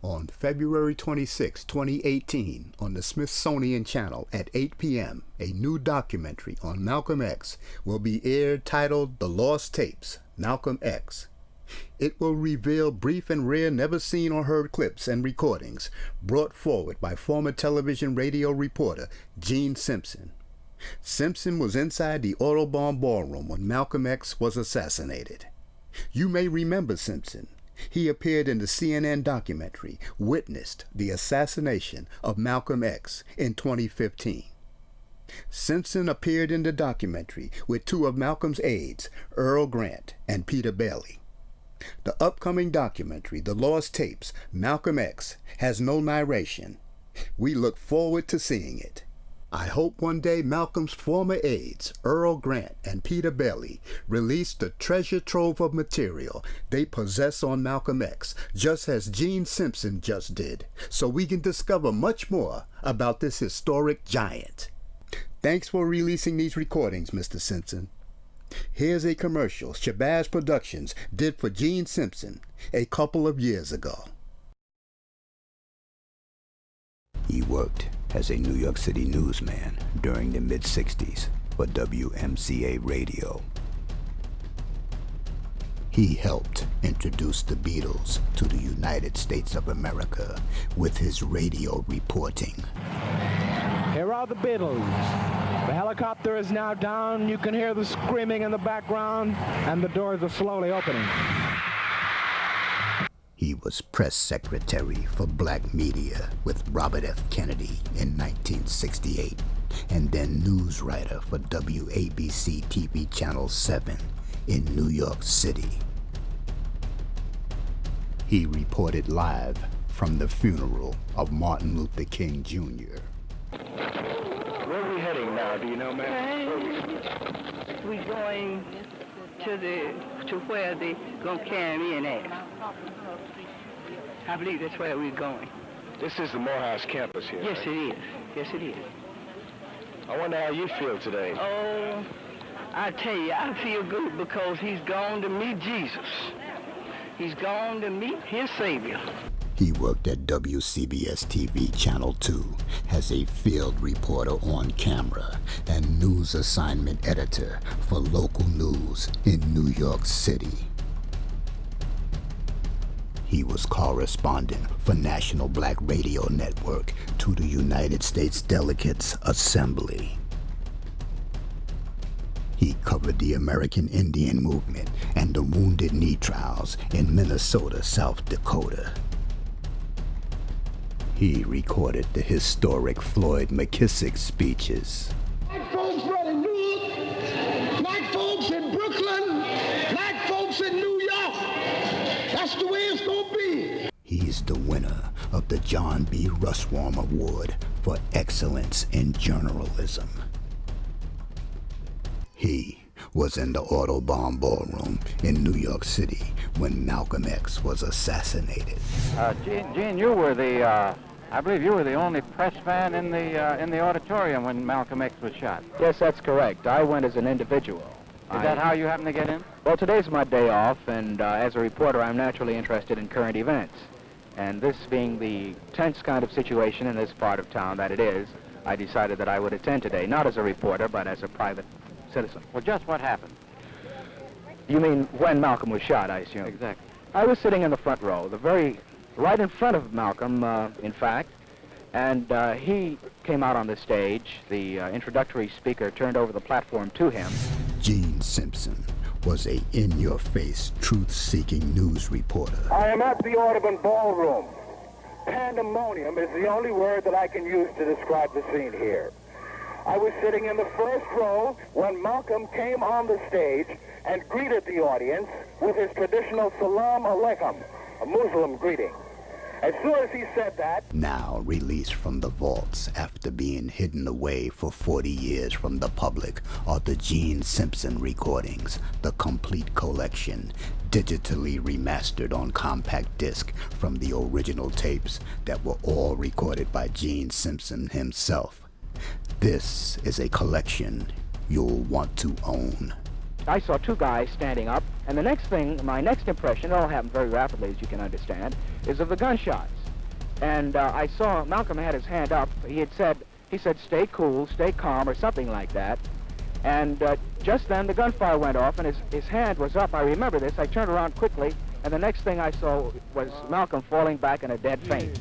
On February 26, 2018, on the Smithsonian Channel at 8 p.m., a new documentary on Malcolm X will be aired titled The Lost Tapes, Malcolm X. It will reveal brief and rare never-seen or heard clips and recordings brought forward by former television radio reporter Gene Simpson. Simpson was inside the Audubon Ballroom when Malcolm X was assassinated. You may remember Simpson. He appeared in the CNN documentary, Witnessed the Assassination of Malcolm X in 2015. Simpson appeared in the documentary with two of Malcolm's aides, Earl Grant and Peter Bailey. The upcoming documentary, The Lost Tapes, Malcolm X, has no narration. We look forward to seeing it. I hope one day Malcolm's former aides, Earl Grant and Peter Bailey, release the treasure trove of material they possess on Malcolm X, just as Gene Simpson just did, so we can discover much more about this historic giant. Thanks for releasing these recordings, Mr. Simpson. Here's a commercial SHABAZZ Productions did for Gene Simpson a couple of years ago. He worked as a New York City newsman during the mid-60s for WMCA Radio. He helped introduce the Beatles to the United States of America with his radio reporting. Here are the Beatles. The helicopter is now down. You can hear the screaming in the background, and the doors are slowly opening. He was press secretary for black media with Robert F. Kennedy in 1968, and then news writer for WABC TV Channel 7 in New York City. He reported live from the funeral of Martin Luther King Jr. Where are we heading now? Do you know, ma'am? We're going to where they gonna carry me in at. I believe that's where we're going. This is the Morehouse campus here. Yes, right? it is. Yes, it is. I wonder how you feel today. Oh, I tell you, I feel good because he's gone to meet Jesus. He's gone to meet his Savior. He worked at WCBS TV Channel 2 as a field reporter on camera and news assignment editor for local news in New York City. He was correspondent for National Black Radio Network to the United States Delegates Assembly. He covered the American Indian Movement and the Wounded Knee trials in Minnesota, South Dakota. He recorded the historic Floyd McKissick speeches. Black folks brought in Newark, black folks in Brooklyn, black folks in New York. That's the way it's gonna be. He's the winner of the John B. Russwurm Award for Excellence in Journalism. He was in the Audubon Ballroom in New York City when Malcolm X was assassinated. Gene, you were I believe you were the only press fan in the auditorium when Malcolm X was shot. Yes, that's correct. I went as an individual. Is that how you happened to get in? Well, today's my day off, and as a reporter, I'm naturally interested in current events. And this being the tense kind of situation in this part of town that it is, I decided that I would attend today, not as a reporter, but as a private citizen. Well, just what happened? You mean when Malcolm was shot, I assume? Exactly. I was sitting in the front row, right in front of Malcolm, in fact, and he came out on the stage. The introductory speaker turned over the platform to him. Gene Simpson was a in-your-face, truth-seeking news reporter. I am at the Audubon Ballroom. Pandemonium is the only word that I can use to describe the scene here. I was sitting in the first row when Malcolm came on the stage and greeted the audience with his traditional salam alaikum, a Muslim greeting. As soon as he said that... Now released from the vaults after being hidden away for 40 years from the public are the Gene Simpson recordings, the complete collection, digitally remastered on compact disc from the original tapes that were all recorded by Gene Simpson himself. This is a collection you'll want to own. I saw two guys standing up, and the next thing, my next impression, it all happened very rapidly, as you can understand, is of the gunshots. and I saw Malcolm had his hand up. He said, stay cool, stay calm, or something like that. And just then the gunfire went off, and his hand was up. I remember this. I turned around quickly, and the next thing I saw was Malcolm falling back in a dead faint.